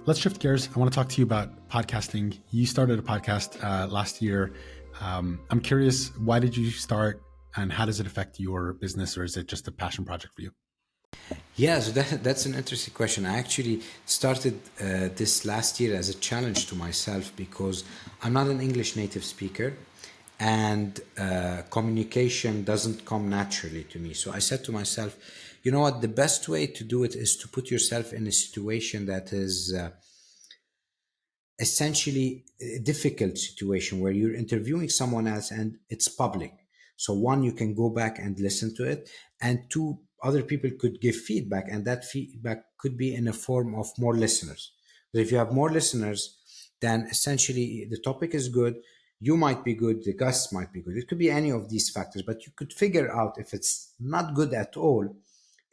Let's shift gears. I want to talk to you about podcasting. You started a podcast last year. I'm curious, why did you start and how does it affect your business, or is it just a passion project for you? Yeah, so that's an interesting question. I actually started this last year as a challenge to myself because I'm not an English native speaker and communication doesn't come naturally to me. So I said to myself, you know what, the best way to do it is to put yourself in a situation that is essentially a difficult situation where you're interviewing someone else and it's public. So one, you can go back and listen to it, and two, other people could give feedback, and that feedback could be in a form of more listeners. But if you have more listeners, then essentially the topic is good, you might be good, the guests might be good, it could be any of these factors, but you could figure out if it's not good at all,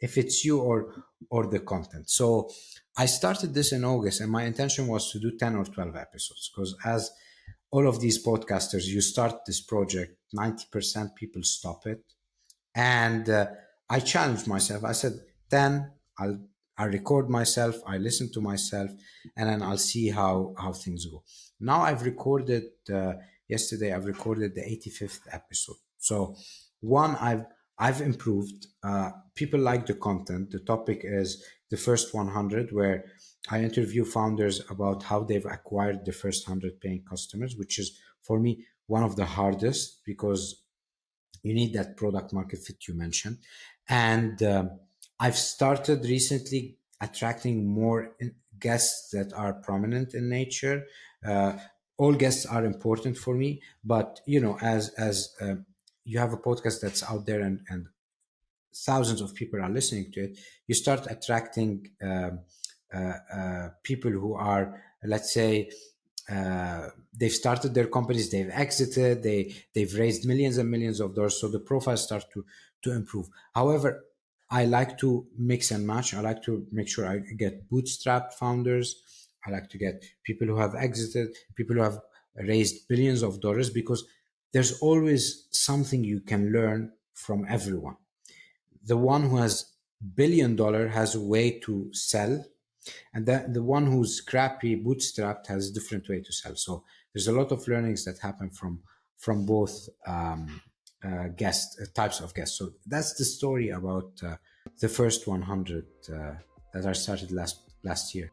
if it's you or the content. So I started this in August, and my intention was to do 10 or 12 episodes because, as all of these podcasters, you start this project, 90% people stop it. And I challenged myself. I said, 10, I record myself, I listen to myself, and then I'll see how things go. Now I've recorded, yesterday, I've recorded the 85th episode. So, one, I've improved. People like the content. The topic is the first 100, where I interview founders about how they've acquired the first 100 paying customers, which is for me one of the hardest because you need that product market fit you mentioned. And I've started recently attracting more guests that are prominent in nature. All guests are important for me, but as you have a podcast that's out there and thousands of people are listening to it, you start attracting people who are, let's say, they've started their companies, they've exited, they've raised millions and millions of dollars, so the profiles start to improve. However, I like to mix and match. I like to make sure I get bootstrapped founders. I like to get people who have exited, people who have raised billions of dollars, because there's always something you can learn from everyone. The one who has $1 billion has a way to sell, and the one who's scrappy bootstrapped has a different way to sell. So there's a lot of learnings that happen from both guest types of guests. So that's the story about the first 100 that I started last year.